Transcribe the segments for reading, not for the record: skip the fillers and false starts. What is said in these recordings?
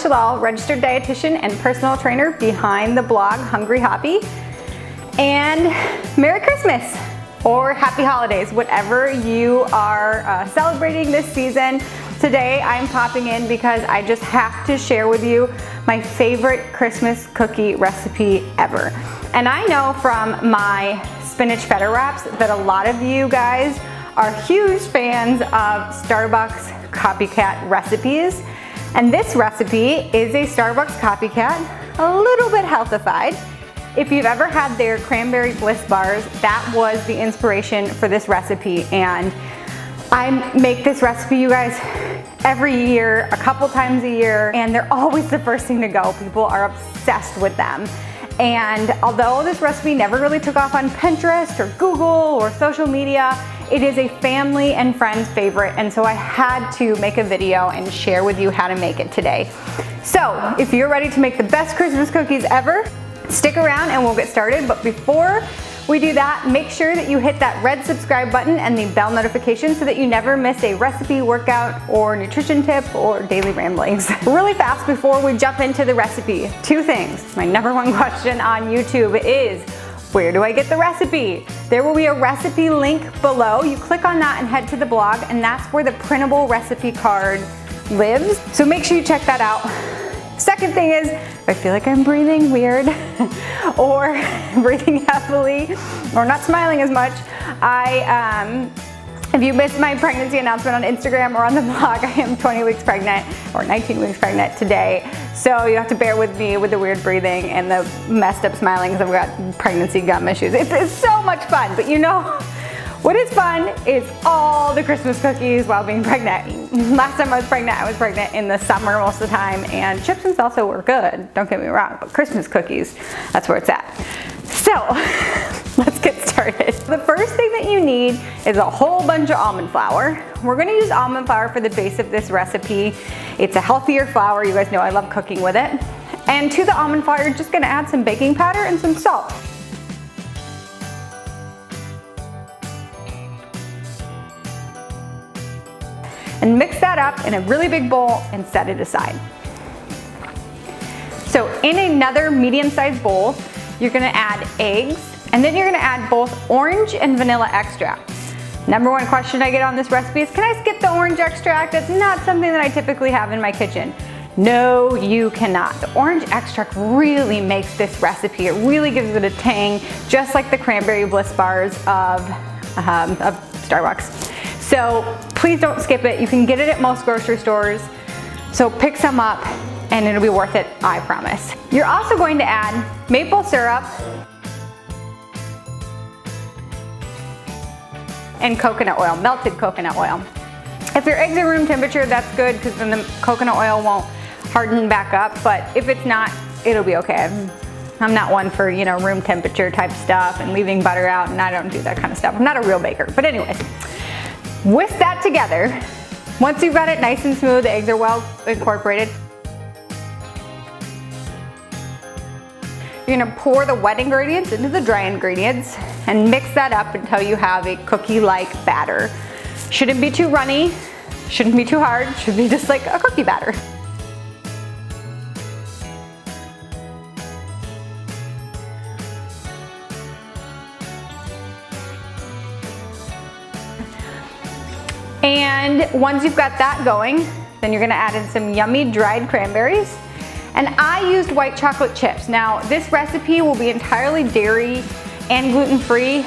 Shalal, registered dietitian and personal trainer behind the blog Hungry Hoppy. And Merry Christmas or Happy Holidays, whatever you are celebrating this season. Today I'm popping in because I just have to share with you my favorite Christmas cookie recipe ever. And I know from my spinach feta wraps that a lot of you guys are huge fans of Starbucks Copycat recipes. And this recipe is a Starbucks Copycat, a little bit healthified. If you've ever had their Cranberry Bliss Bars, that was the inspiration for this recipe. And I make this recipe, you guys, every year, a couple times a year, and they're always the first thing to go. People are obsessed with them. And although this recipe never really took off on Pinterest or Google or social media, it is a family and friends favorite, and so I had to make a video and share with you how to make it today. So if you're ready to make the best Christmas cookies ever, stick around and we'll get started. But before we do that, make sure that you hit that red subscribe button and the bell notification so that you never miss a recipe, workout, or nutrition tip or daily ramblings. Really fast before we jump into the recipe, two things. My number one question on YouTube is, where do I get the recipe? There will be a recipe link below. You click on that and head to the blog, and that's where the printable recipe card lives. So make sure you check that out. Second thing is, if I feel like I'm breathing weird or breathing heavily or not smiling as much, if you missed my pregnancy announcement on Instagram or on the blog, I am 20 weeks pregnant or 19 weeks pregnant today. So you have to bear with me with the weird breathing and the messed up smiling because I've got pregnancy gum issues. It's so much fun, but you know what is fun is all the Christmas cookies while being pregnant. Last time I was pregnant in the summer most of the time, and chips and salsa were good, don't get me wrong, but Christmas cookies, that's where it's at. So let's get started. The first thing that you need is a whole bunch of almond flour. We're gonna use almond flour for the base of this recipe. It's a healthier flour. You guys know I love cooking with it. And to the almond flour, you're just gonna add some baking powder and some salt. And mix that up in a really big bowl and set it aside. So in another medium-sized bowl, you're gonna add eggs, and then you're gonna add both orange and vanilla extract. Number one question I get on this recipe is, can I skip the orange extract? That's not something that I typically have in my kitchen. No, you cannot. The orange extract really makes this recipe. It really gives it a tang, just like the Cranberry Bliss Bars of Starbucks. So please don't skip it. You can get it at most grocery stores. So pick some up and it'll be worth it, I promise. You're also going to add maple syrup and coconut oil, melted coconut oil. If your eggs are room temperature, that's good because then the coconut oil won't harden back up, but if it's not, it'll be okay. I'm not one for, you know, room temperature type stuff and leaving butter out, and I don't do that kind of stuff. I'm not a real baker, but anyways. Whisk that together. Once you've got it nice and smooth, the eggs are well incorporated, you're gonna pour the wet ingredients into the dry ingredients and mix that up until you have a cookie-like batter. Shouldn't be too runny, shouldn't be too hard, should be just like a cookie batter. And once you've got that going, then you're gonna add in some yummy dried cranberries. And I used white chocolate chips. Now, this recipe will be entirely dairy and gluten-free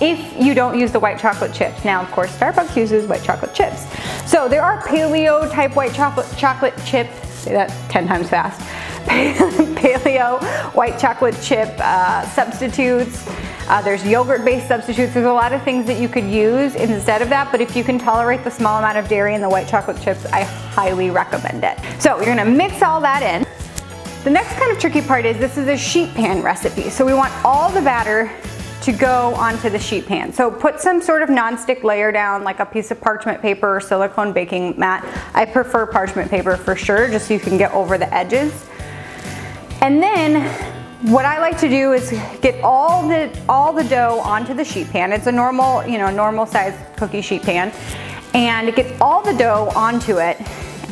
if you don't use the white chocolate chips. Now, of course, Starbucks uses white chocolate chips. So there are paleo type white chocolate chip, say that 10 times fast, paleo white chocolate chip substitutes. There's yogurt-based substitutes. There's a lot of things that you could use instead of that, but if you can tolerate the small amount of dairy in the white chocolate chips, I highly recommend it. So you're gonna mix all that in. The next kind of tricky part is this is a sheet pan recipe. So we want all the batter to go onto the sheet pan. So put some sort of non-stick layer down, like a piece of parchment paper or silicone baking mat. I prefer parchment paper for sure, just so you can get over the edges. And then what I like to do is get all the dough onto the sheet pan. It's a normal, normal size cookie sheet pan. And it gets all the dough onto it.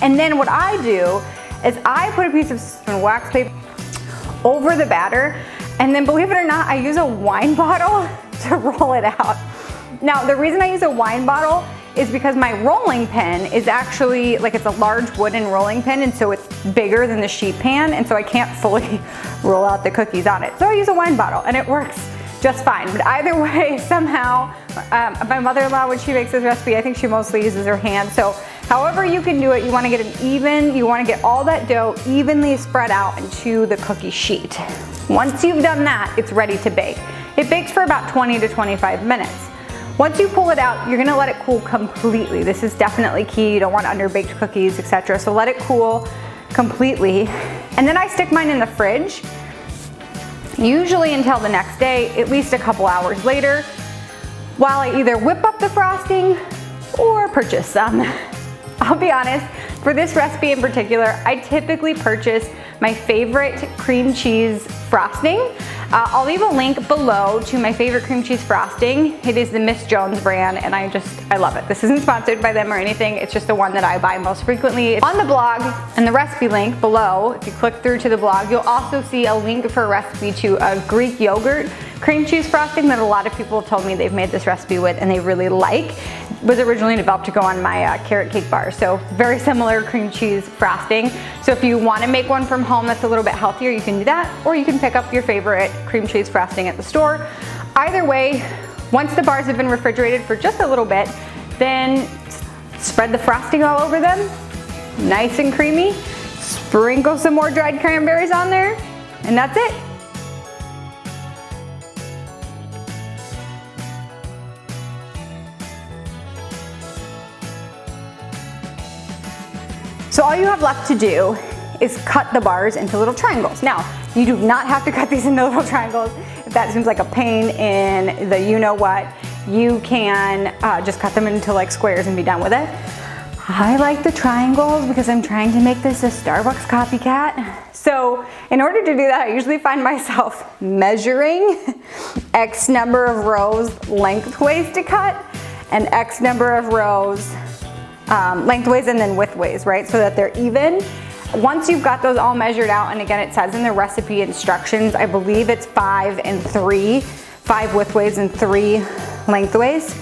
And then what I do is I put a piece of wax paper over the batter, and then believe it or not, I use a wine bottle to roll it out. Now, the reason I use a wine bottle is because my rolling pin is actually, like, it's a large wooden rolling pin, and so it's bigger than the sheet pan, and so I can't fully roll out the cookies on it. So I use a wine bottle, and it works just fine. But either way, somehow, my mother-in-law, when she makes this recipe, I think she mostly uses her hand. So however you can do it, you wanna get you wanna get all that dough evenly spread out into the cookie sheet. Once you've done that, it's ready to bake. It bakes for about 20 to 25 minutes. Once you pull it out, you're gonna let it cool completely. This is definitely key. You don't want underbaked cookies, etc. So let it cool completely. And then I stick mine in the fridge, usually until the next day, at least a couple hours later, while I either whip up the frosting or purchase some. I'll be honest, for this recipe in particular, I typically purchase my favorite cream cheese frosting. I'll leave a link below to my favorite cream cheese frosting. It is the Miss Jones brand, and I love it. This isn't sponsored by them or anything. It's just the one that I buy most frequently. It's on the blog and the recipe link below. If you click through to the blog, you'll also see a link for a recipe to a Greek yogurt cream cheese frosting that a lot of people have told me they've made this recipe with and they really like. It was originally developed to go on my carrot cake bars, so very similar cream cheese frosting. So if you want to make one from home that's a little bit healthier, you can do that, or you can pick up your favorite cream cheese frosting at the store. Either way, once the bars have been refrigerated for just a little bit, then spread the frosting all over them, nice and creamy. Sprinkle some more dried cranberries on there, and that's it. So all you have left to do is cut the bars into little triangles. Now, you do not have to cut these into little triangles. If that seems like a pain in the you-know-what, you can just cut them into like squares and be done with it. I like the triangles because I'm trying to make this a Starbucks copycat. So in order to do that, I usually find myself measuring X number of rows lengthways to cut and X number of rows lengthways and then widthways, right? So that they're even. Once you've got those all measured out, and again, it says in the recipe instructions, I believe it's 5 and 3, 5 widthways and 3 lengthways.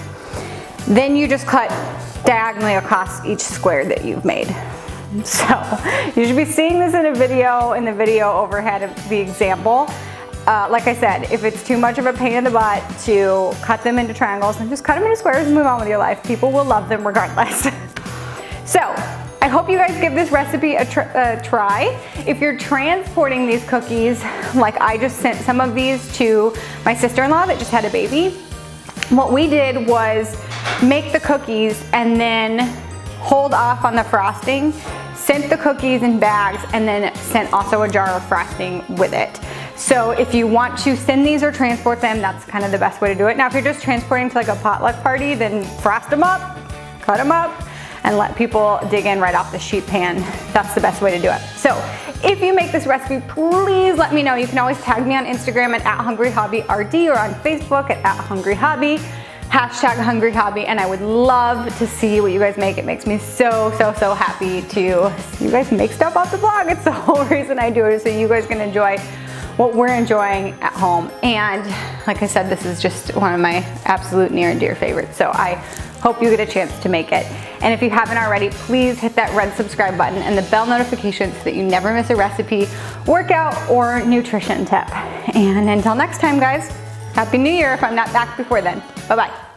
Then you just cut diagonally across each square that you've made. So you should be seeing this in a video, in the video overhead of the example. Like I said, if it's too much of a pain in the butt to cut them into triangles, then just cut them into squares and move on with your life. People will love them regardless. So I hope you guys give this recipe a try. If you're transporting these cookies, like I just sent some of these to my sister-in-law that just had a baby. What we did was make the cookies and then hold off on the frosting, sent the cookies in bags, and then sent also a jar of frosting with it. So if you want to send these or transport them, that's kind of the best way to do it. Now, if you're just transporting to like a potluck party, then frost them up, cut them up, and let people dig in right off the sheet pan. That's the best way to do it. So if you make this recipe, please let me know. You can always tag me on Instagram at @HungryHobbyRD or on Facebook at @HungryHobby, #HungryHobby, and I would love to see what you guys make. It makes me so happy to see you guys make stuff off the blog. It's the whole reason I do it, is so you guys can enjoy what we're enjoying at home. And like I said, this is just one of my absolute near and dear favorites. So I hope you get a chance to make it. And if you haven't already, please hit that red subscribe button and the bell notification so that you never miss a recipe, workout, or nutrition tip. And until next time, guys, Happy New Year if I'm not back before then. Bye-bye.